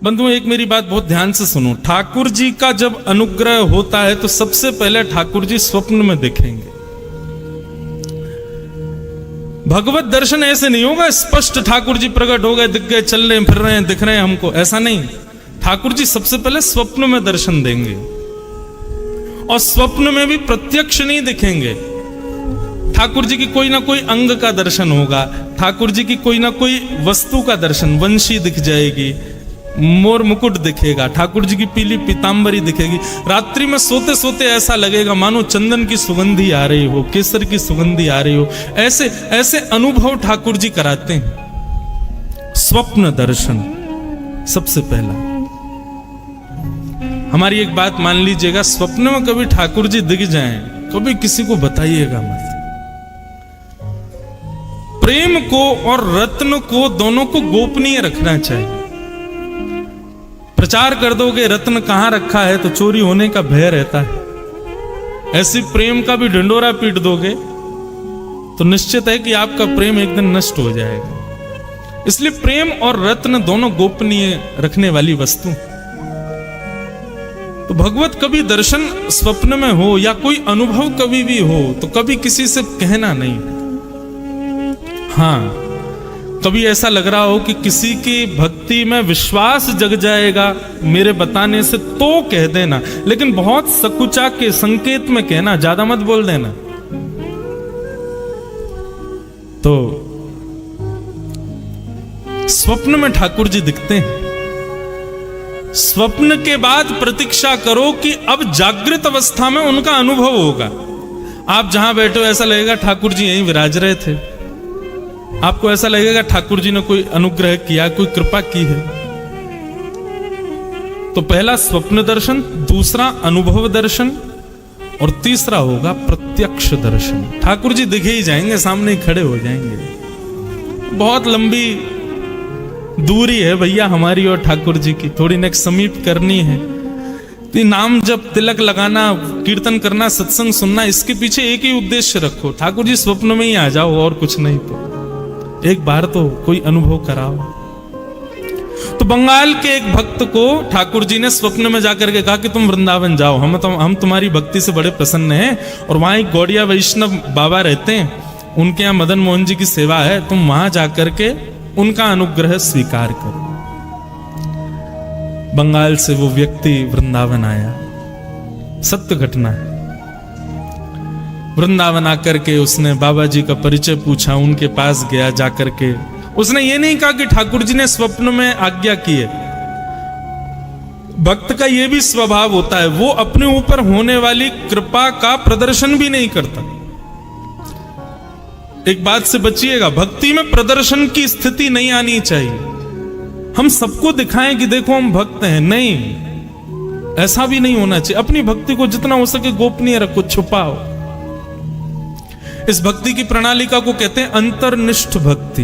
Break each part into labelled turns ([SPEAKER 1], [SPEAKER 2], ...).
[SPEAKER 1] बंधुओं, एक मेरी बात बहुत ध्यान से सुनो। ठाकुर जी का जब अनुग्रह होता है तो सबसे पहले ठाकुर जी स्वप्न में दिखेंगे। भगवत दर्शन ऐसे नहीं होगा स्पष्ट ठाकुर जी प्रकट हो गए, दिख गए, चल रहे फिर रहे हैं, दिख रहे हैं हमको, ऐसा नहीं। ठाकुर जी सबसे पहले स्वप्न में दर्शन देंगे, और स्वप्न में भी प्रत्यक्ष नहीं दिखेंगे। ठाकुर जी की कोई ना कोई अंग का दर्शन होगा, ठाकुर जी की कोई ना कोई वस्तु का दर्शन, वंशी दिख जाएगी, मोर मुकुट दिखेगा, ठाकुर जी की पीली पीतांबरी दिखेगी। रात्रि में सोते सोते ऐसा लगेगा मानो चंदन की सुगंधी आ रही हो, केसर की सुगंधी आ रही हो। ऐसे ऐसे अनुभव ठाकुर जी कराते हैं। स्वप्न दर्शन सबसे पहला। हमारी एक बात मान लीजिएगा, स्वप्न में कभी ठाकुर जी दिख जाएं, कभी किसी को बताइएगा मत। प्रेम को और रत्न को दोनों को गोपनीय रखना चाहिए। प्रचार कर दोगे रत्न कहां रखा है तो चोरी होने का भय रहता है। ऐसी प्रेम का भी ढिंडोरा पीट दोगे तो निश्चित है कि आपका प्रेम एक दिन नष्ट हो जाएगा। इसलिए प्रेम और रत्न दोनों गोपनीय रखने वाली वस्तु। तो भगवत कभी दर्शन स्वप्न में हो या कोई अनुभव कभी भी हो तो कभी किसी से कहना नहीं। हाँ, कभी ऐसा लग रहा हो कि किसी की भक्ति में विश्वास जग जाएगा मेरे बताने से, तो कह देना, लेकिन बहुत सकुचा के संकेत में कहना, ज्यादा मत बोल देना। तो स्वप्न में ठाकुर जी दिखते हैं। स्वप्न के बाद प्रतीक्षा करो कि अब जागृत अवस्था में उनका अनुभव होगा। आप जहां बैठे हो ऐसा लगेगा ठाकुर जी यहीं विराज रहे थे। आपको ऐसा लगेगा ठाकुर जी ने कोई अनुग्रह किया, कोई कृपा की है। तो पहला स्वप्न दर्शन, दूसरा अनुभव दर्शन, और तीसरा होगा प्रत्यक्ष दर्शन। ठाकुर जी दिखे ही जाएंगे, सामने ही खड़े हो जाएंगे। बहुत लंबी दूरी है भैया हमारी और ठाकुर जी की, थोड़ी नेक समीप करनी है। तो नाम जब तिलक लगाना, कीर्तन करना, सत्संग सुनना, इसके पीछे एक ही उद्देश्य रखो, ठाकुर जी स्वप्न में ही आ जाओ, और कुछ नहीं। तो एक बार तो कोई अनुभव कराओ। तो बंगाल के एक भक्त को ठाकुर जी ने स्वप्न में जाकर के कहा कि तुम वृंदावन जाओ, हम तुम्हारी भक्ति से बड़े प्रसन्न हैं, और वहां एक गौड़िया वैष्णव बाबा रहते हैं, उनके यहाँ मदन मोहन जी की सेवा है, तुम वहां जाकर के उनका अनुग्रह स्वीकार करो। बंगाल से वो व्यक्ति वृंदावन आया, सत्य घटना है। वृंदावन आकर के उसने बाबा जी का परिचय पूछा, उनके पास गया, जाकर के उसने ये नहीं कहा कि ठाकुर जी ने स्वप्न में आज्ञा की है। भक्त का ये भी स्वभाव होता है, वो अपने ऊपर होने वाली कृपा का प्रदर्शन भी नहीं करता। एक बात से बचिएगा, भक्ति में प्रदर्शन की स्थिति नहीं आनी चाहिए। हम सबको दिखाएं कि देखो हम भक्त हैं, नहीं, ऐसा भी नहीं होना चाहिए। अपनी भक्ति को जितना हो सके गोपनीय रखो, छुपाओ। इस भक्ति की प्रणालिका को कहते हैं अंतर्निष्ठ भक्ति।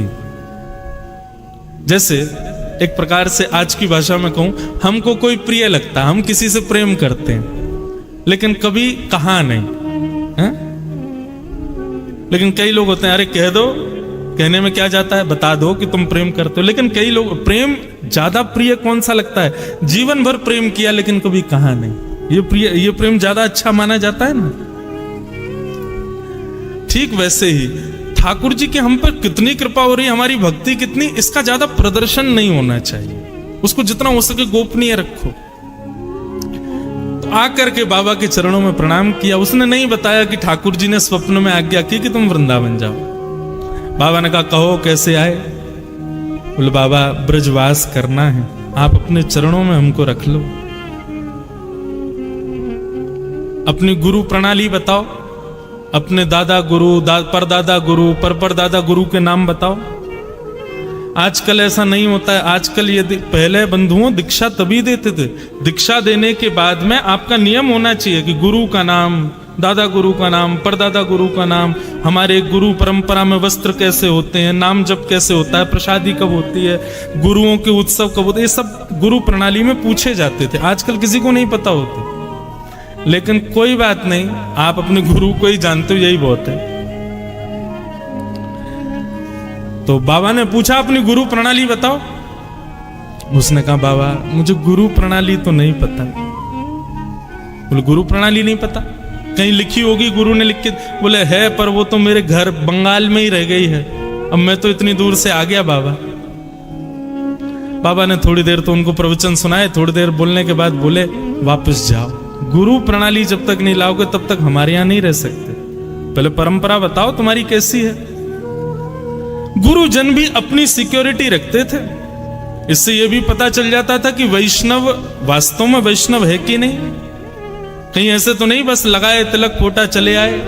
[SPEAKER 1] जैसे एक प्रकार से आज की भाषा में कहूं, हमको कोई प्रिय लगता है, हम किसी से प्रेम करते हैं, लेकिन कभी कहा नहीं है? लेकिन कई लोग होते हैं, अरे कह दो, कहने में क्या जाता है, बता दो कि तुम प्रेम करते हो। लेकिन कई लोग, प्रेम ज्यादा प्रिय कौन सा लगता है, जीवन भर प्रेम किया लेकिन कभी कहा नहीं, ये प्रेम ज्यादा अच्छा माना जाता है ना। ठीक वैसे ही ठाकुर जी की हम पर कितनी कृपा हो रही है, हमारी भक्ति कितनी, इसका ज्यादा प्रदर्शन नहीं होना चाहिए। उसको जितना हो सके गोपनीय रखो। तो आकर के बाबा के चरणों में प्रणाम किया। उसने नहीं बताया कि ठाकुर जी ने स्वप्न में आज्ञा की कि तुम वृंदावन जाओ। बाबा ने कहा, कहो कैसे आए? बोले, बाबा ब्रजवास करना है, आप अपने चरणों में हमको रख लो। अपनी गुरु प्रणाली बताओ, अपने दादा गुरु, परदादा गुरु, परदादा गुरु के नाम बताओ। आजकल ऐसा नहीं होता है। आजकल ये पहले बंधुओं दीक्षा तभी देते थे, दीक्षा देने के बाद में आपका नियम होना चाहिए कि गुरु का नाम, दादा गुरु का नाम, परदादा गुरु का नाम, हमारे गुरु परंपरा में वस्त्र कैसे होते हैं, नाम जप कैसे होता है, प्रसादी कब होती है, गुरुओं के उत्सव कब होते हैं, ये सब गुरु प्रणाली में पूछे जाते थे। आजकल किसी को नहीं पता होते। लेकिन कोई बात नहीं, आप अपने गुरु को ही जानते हो, यही बहुत है। तो बाबा ने पूछा, अपनी गुरु प्रणाली बताओ। उसने कहा बाबा मुझे गुरु प्रणाली तो नहीं पता। बोले गुरु प्रणाली नहीं पता? कहीं लिखी होगी, गुरु ने लिख के? बोले है, पर वो तो मेरे घर बंगाल में ही रह गई है, अब मैं तो इतनी दूर से आ गया बाबा। बाबा ने थोड़ी देर तो उनको प्रवचन सुनाए, थोड़ी देर बोलने के बाद बोले वापस जाओ, गुरु प्रणाली जब तक नहीं लाओगे तब तक हमारे यहां नहीं रह सकते, पहले परंपरा बताओ तुम्हारी कैसी है। गुरुजन भी अपनी सिक्योरिटी रखते थे, इससे यह भी पता चल जाता था कि वैष्णव वास्तव में वैष्णव है कि नहीं, कहीं ऐसे तो नहीं बस लगाए तिलक पोटा चले आए।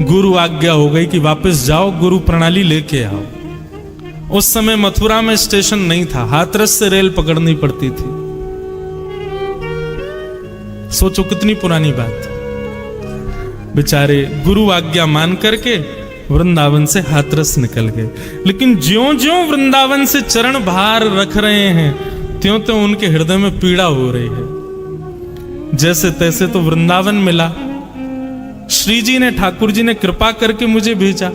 [SPEAKER 1] गुरु आज्ञा हो गई कि वापस जाओ, गुरु प्रणाली लेके आओ। उस समय मथुरा में स्टेशन नहीं था, हाथरस से रेल पकड़नी पड़ती थी। सोचो कितनी पुरानी बात। बेचारे गुरु आज्ञा मान करके वृंदावन से हाथरस निकल गए, लेकिन ज्यों ज्यों वृंदावन से चरण भार रख रहे हैं त्यों त्यों उनके हृदय में पीड़ा हो रही है। जैसे तैसे तो वृंदावन मिला, श्री जी ने, ठाकुर जी ने कृपा करके मुझे भेजा,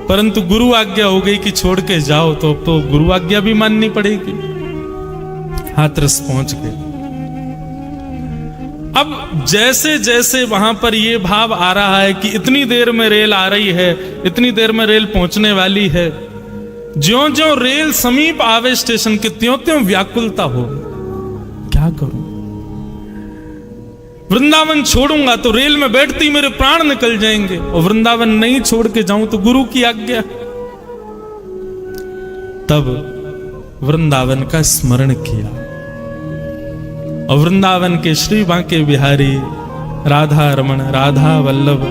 [SPEAKER 1] परंतु गुरु आज्ञा हो गई कि छोड़ के जाओ, तो अब तो गुरु आज्ञा भी माननी पड़ेगी। हाथरस पहुंच गए। अब जैसे जैसे वहां पर यह भाव आ रहा है कि इतनी देर में रेल आ रही है, इतनी देर में रेल पहुंचने वाली है, ज्यों ज्यों रेल समीप आवे स्टेशन के त्यों त्यों व्याकुलता हो, क्या करूं, वृंदावन छोड़ूंगा तो रेल में बैठती मेरे प्राण निकल जाएंगे, और वृंदावन नहीं छोड़ के जाऊं तो गुरु की आज्ञा। तब वृंदावन का स्मरण किया, और वृंदावन के श्री बांके बिहारी, राधा रमण, राधा वल्लभ,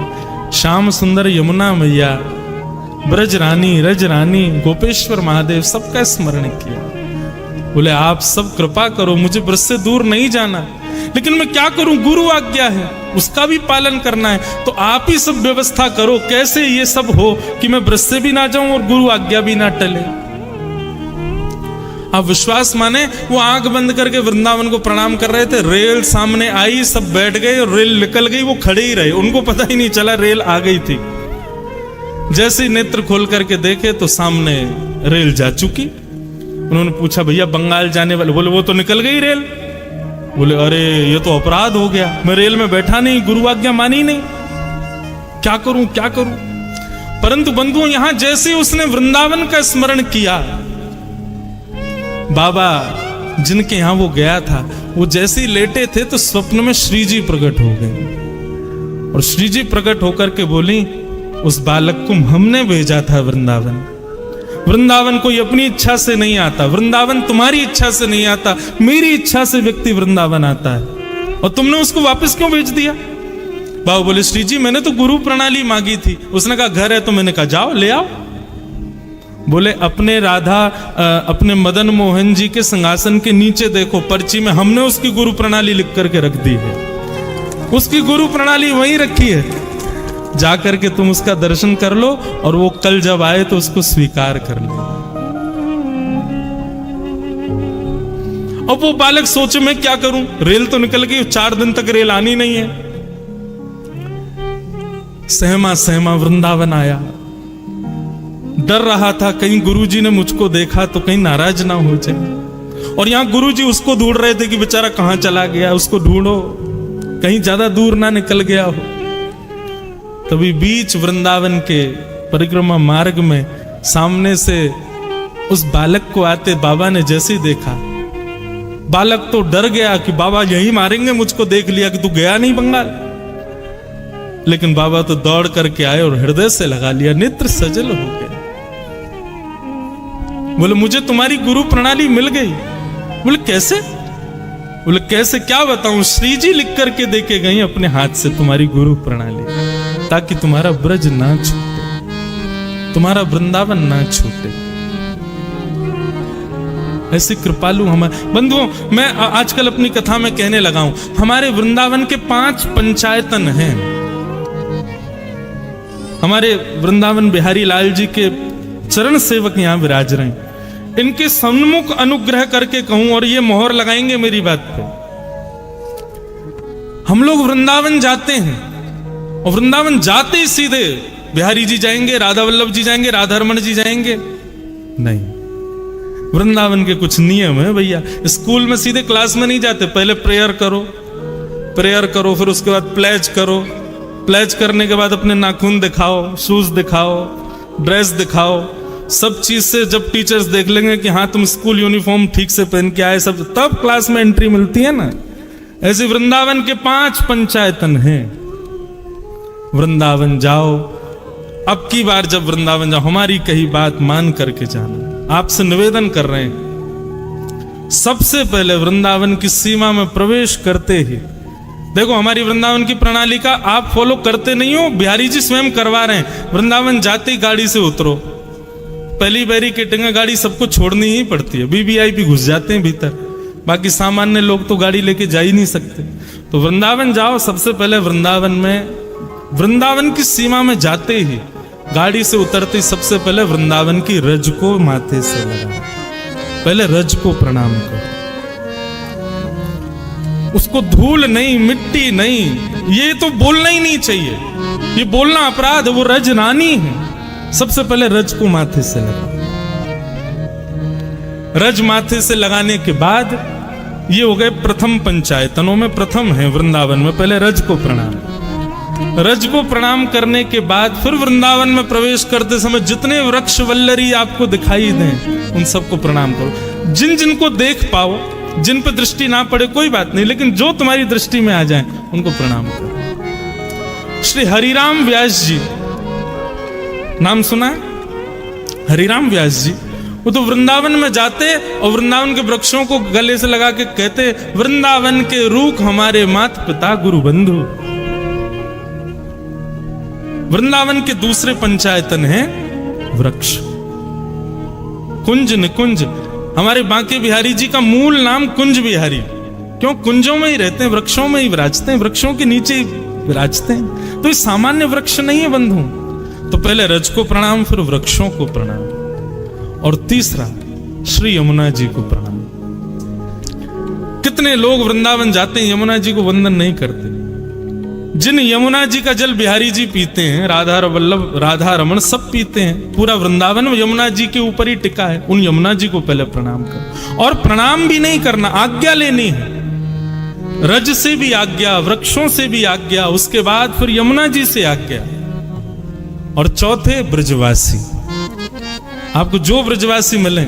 [SPEAKER 1] श्याम सुंदर, यमुना मैया, ब्रज रानी, रज रानी, गोपेश्वर महादेव, सबका स्मरण किया। बोले आप सब कृपा करो, मुझे ब्रज से दूर नहीं जाना, लेकिन मैं क्या करूं, गुरु आज्ञा है, उसका भी पालन करना है, तो आप ही सब व्यवस्था करो, कैसे ये सब हो कि मैं ब्रज से भी ना जाऊं और गुरु आज्ञा भी ना टले। आप विश्वास माने, वो आंख बंद करके वृंदावन को प्रणाम कर रहे थे, रेल सामने आई, सब बैठ गए और रेल निकल गई, वो खड़े ही रहे, उनको पता ही नहीं चला रेल आ गई थी। जैसे नेत्र खोल करके देखे तो सामने रेल जा चुकी। उन्होंने पूछा भैया बंगाल जाने वाले? बोले वो तो निकल गई रेल। बोले अरे ये तो अपराध हो गया, मैं रेल में बैठा नहीं, गुरु आज्ञा मानी नहीं, क्या करूं क्या करूं। परंतु बंधुओं, यहां जैसे उसने वृंदावन का स्मरण किया, बाबा जिनके यहां वो गया था, वो जैसे ही लेटे थे तो स्वप्न में श्री जी प्रकट हो गए, और श्री जी प्रकट होकर के बोली उस बालक को हमने भेजा था वृंदावन। वृंदावन कोई अपनी इच्छा से नहीं आता, वृंदावन तुम्हारी इच्छा से नहीं आता, मेरी इच्छा से व्यक्ति वृंदावन आता है, और तुमने उसको वापस क्यों भेज दिया? बाबा बोले श्री जी मैंने तो गुरु प्रणाली मांगी थी। उसने कहा घर है, तो मैंने कहा जाओ ले आओ। बोले अपने राधा, अपने मदन मोहन जी के सिंहासन के नीचे देखो, पर्ची में हमने उसकी गुरु प्रणाली लिख करके रख दी है, उसकी गुरु प्रणाली वहीं रखी है, जाकर के तुम उसका दर्शन कर लो, और वो कल जब आए तो उसको स्वीकार कर लो। अब वो बालक सोचे मैं क्या करूं, रेल तो निकल गई, 4 दिन तक रेल आनी नहीं है। सहमा सहमा वृंदावन आया, डर रहा था कहीं गुरुजी ने मुझको देखा तो कहीं नाराज ना हो जाए, और यहां गुरुजी उसको ढूंढ रहे थे कि बेचारा कहां चला गया, उसको ढूंढो, कहीं ज्यादा दूर ना निकल गया हो। तभी बीच वृंदावन के परिक्रमा मार्ग में सामने से उस बालक को आते बाबा ने जैसे ही देखा, बालक तो डर गया कि बाबा यही मारेंगे, मुझको देख लिया कि तू गया नहीं बंगाल। लेकिन बाबा तो दौड़ करके आए और हृदय से लगा लिया, नेत्र सजल हो गए। बोले मुझे तुम्हारी गुरु प्रणाली मिल गई। बोले कैसे? बोले कैसे क्या बताऊं, श्री जी लिख करके देके गई अपने हाथ से तुम्हारी गुरु प्रणाली, ताकि तुम्हारा ब्रज ना छूटे, तुम्हारा वृंदावन ना छूटे। ऐसे कृपालु हमारे बंधुओं, मैं आजकल अपनी कथा में कहने लगा हूं, हमारे वृंदावन के 5 पंचायतन हैं। हमारे वृंदावन बिहारी लाल जी के चरण सेवक यहां विराज रहे हैं, इनके सन्मुख अनुग्रह करके कहूं, और ये मोहर लगाएंगे मेरी बात पे, हम लोग वृंदावन जाते हैं, और वृंदावन जाते ही सीधे बिहारी जी जाएंगे, राधा वल्लभ जी जाएंगे, राधा रमण जी जाएंगे, नहीं, वृंदावन के कुछ नियम है भैया। स्कूल में सीधे क्लास में नहीं जाते, पहले प्रेयर करो, फिर उसके बाद प्लेज करो, प्लेज करने के बाद अपने नाखून दिखाओ, शूज दिखाओ, ड्रेस दिखाओ, सब चीज से जब टीचर्स देख लेंगे कि हाँ तुम स्कूल यूनिफॉर्म ठीक से पहन के आए, सब तब क्लास में एंट्री मिलती है ना। ऐसे वृंदावन के 5 पंचायतन हैं। वृंदावन जाओ, अब की बार जब वृंदावन जाओ हमारी कही बात मान करके जाना। आपसे निवेदन कर रहे हैं, सबसे पहले वृंदावन की सीमा में प्रवेश करते ही देखो, हमारी वृंदावन की प्रणाली का आप फॉलो करते नहीं हो, बिहारी जी स्वयं करवा रहे हैं। वृंदावन जाते ही गाड़ी से उतरो, पहली बैरिकेडिंग है, गाड़ी सबको छोड़नी ही पड़ती है। वीवीआईपी घुस जाते हैं भीतर, बाकी सामान्य लोग तो गाड़ी लेके जा ही नहीं सकते। तो वृंदावन जाओ, सबसे पहले वृंदावन की सीमा में जाते ही गाड़ी से उतरते ही सबसे पहले वृंदावन की रज को माथे से लगा, पहले रज को प्रणाम करो। उसको धूल नहीं, मिट्टी नहीं, ये तो बोलना ही नहीं चाहिए, ये बोलना अपराध है। वो रज रानी है। सबसे पहले रज को माथे से लगा। रज माथे से लगाने के बाद ये हो गए प्रथम पंचायतनों में प्रथम है वृंदावन में, पहले रज को प्रणाम। रज को प्रणाम करने के बाद फिर वृंदावन में प्रवेश करते समय जितने वृक्ष वल्लरी आपको दिखाई दें उन सबको प्रणाम करो। जिन जिनको देख पाओ, जिन पर दृष्टि ना पड़े कोई बात नहीं, लेकिन जो तुम्हारी दृष्टि में आ जाए उनको प्रणाम करो। श्री हरिराम व्यास जी, नाम सुना है? हरिराम व्यास जी, वो तो वृंदावन में जाते और वृंदावन के वृक्षों को गले से लगा के कहते, वृंदावन के रूख हमारे मात पिता गुरु बंधु। वृंदावन के दूसरे पंचायतन है वृक्ष, कुंज निकुंज। हमारे बांके बिहारी जी का मूल नाम कुंज बिहारी, क्यों? कुंजों में ही रहते हैं, वृक्षों में ही विराजते हैं, वृक्षों के नीचे ही विराजते हैं। तो ये सामान्य वृक्ष नहीं है बंधु। तो पहले रज को प्रणाम, फिर वृक्षों को प्रणाम, और तीसरा श्री यमुना जी को प्रणाम। कितने लोग वृंदावन जाते हैं, यमुना जी को वंदन नहीं करते। जिन यमुना जी का जल बिहारी जी पीते हैं, राधा वल्लभ, राधा रमन सब पीते हैं, पूरा वृंदावन यमुना जी के ऊपर ही टिका है। उन यमुना जी को पहले प्रणाम करो, और प्रणाम भी नहीं करना, आज्ञा लेनी है। रज से भी आज्ञा, वृक्षों से भी आज्ञा, उसके बाद फिर यमुना जी से आज्ञा। और चौथे ब्रजवासी, आपको जो ब्रजवासी मिले,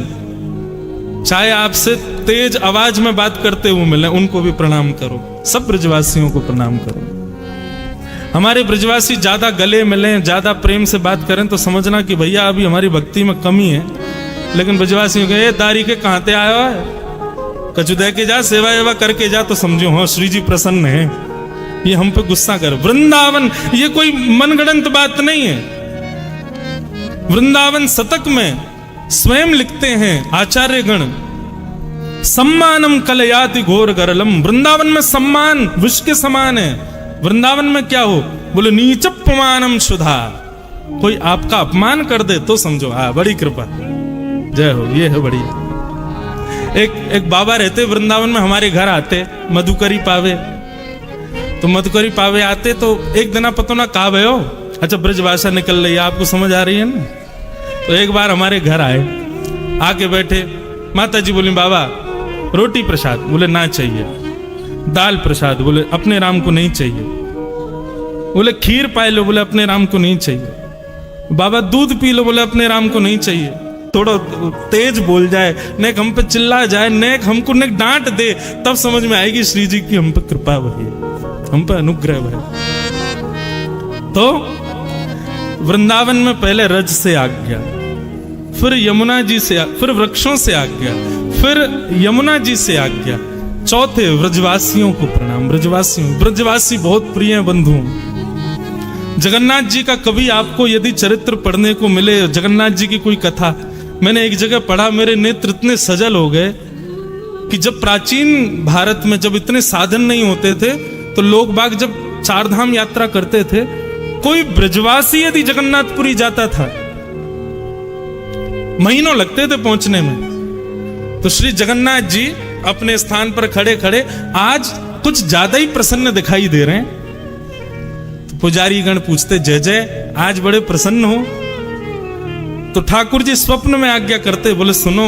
[SPEAKER 1] चाहे आपसे तेज आवाज में बात करते हुए मिले, उनको भी प्रणाम करो। सब ब्रजवासियों को प्रणाम करो। हमारे ब्रजवासी ज्यादा गले मिले, ज्यादा प्रेम से बात करें तो समझना कि भैया अभी हमारी भक्ति में कमी है। लेकिन ब्रजवासियों के दारी के कहां ते आया है, कछु दे के जा, सेवा एवा करके जा, तो समझो हाँ श्री जी प्रसन्न है, ये हम पे गुस्सा कर। वृंदावन ये कोई मनगढ़ंत बात नहीं है। वृंदावन शतक में स्वयं लिखते हैं आचार्य गण, सम्मानम कलयाति घोर गरलम। वृंदावन में सम्मान विष के समान है। वृंदावन में क्या हो, बोले नीचपमानम सुधा। कोई आपका अपमान कर दे तो समझो हाँ बड़ी कृपा, जय हो, ये है बड़ी। एक बाबा रहते वृंदावन में, हमारे घर आते मधुकरी पावे। तो मधुकरी पावे आते तो एक दिन पतो ना कहा भय हो, अच्छा ब्रज भाषा निकल रही है, आपको समझ आ रही है ना। तो एक बार हमारे घर आए, आके बैठे, माता जी बोली बाबा रोटी प्रसाद, बोले ना चाहिए। दाल प्रसाद, बोले अपने राम को नहीं चाहिए। बोले खीर पाए लो, बोले अपने राम को नहीं चाहिए। बाबा दूध पी लो, बोले अपने राम को नहीं चाहिए। थोड़ा तेज बोल जाए, नेक हम पे चिल्ला जाए, नेक हमको नेक डांट दे, तब समझ में आएगी श्री जी की हम पे कृपा भई, हम पे अनुग्रह भई। तो वृंदावन में पहले रज से आज्ञा, फिर यमुना जी से, फिर वृक्षों से आज्ञा, फिर यमुना जी से आज्ञा, चौथे ब्रजवासियों को प्रणाम। ब्रजवासी बहुत प्रिय बंधु। जगन्नाथ जी का कभी आपको यदि चरित्र पढ़ने को मिले, जगन्नाथ जी की कोई कथा, मैंने एक जगह पढ़ा, मेरे नेत्र इतने सजल हो गए कि जब प्राचीन भारत में जब इतने साधन नहीं होते थे, तो लोग बाग जब चारधाम यात्रा करते थे, कोई ब्रजवासी यदि जगन्नाथपुरी जाता था, महीनों लगते थे पहुंचने में। तो श्री जगन्नाथ जी अपने स्थान पर खड़े खड़े आज कुछ ज्यादा ही प्रसन्न दिखाई दे रहे हैं। तो पुजारी गण पूछते, जय जय, आज बड़े प्रसन्न हो। तो ठाकुर जी स्वप्न में आज्ञा करते, बोले सुनो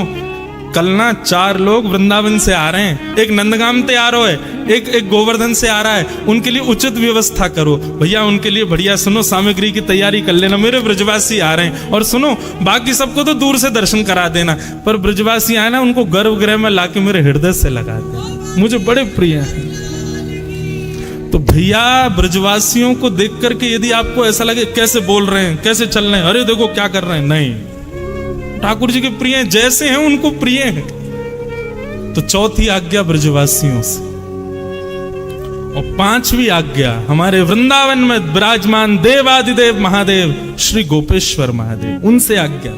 [SPEAKER 1] कल ना 4 लोग वृंदावन से आ रहे हैं, एक नंदगाम से आ रहा है, एक गोवर्धन से आ रहा है, उनके लिए उचित व्यवस्था करो भैया, उनके लिए बढ़िया सुनो सामग्री की तैयारी कर लेना, मेरे ब्रजवासी आ रहे हैं। और सुनो बाकी सबको तो दूर से दर्शन करा देना, पर ब्रजवासी आए ना उनको गर्भगृह में लाके मेरे हृदय से लगा देना, मुझे बड़े प्रिय हैं। तो भैया ब्रजवासियों को देख करके यदि आपको ऐसा लगे कैसे बोल रहे हैं, कैसे चल रहे हैं, अरे देखो क्या कर रहे हैं, नहीं, ठाकुर जी के प्रिय हैं, जैसे हैं उनको प्रिय हैं। तो चौथी आज्ञा ब्रजवासियों से, और 5वीं आज्ञा हमारे वृंदावन में विराजमान देवादिदेव महादेव श्री गोपेश्वर महादेव, उनसे आज्ञा।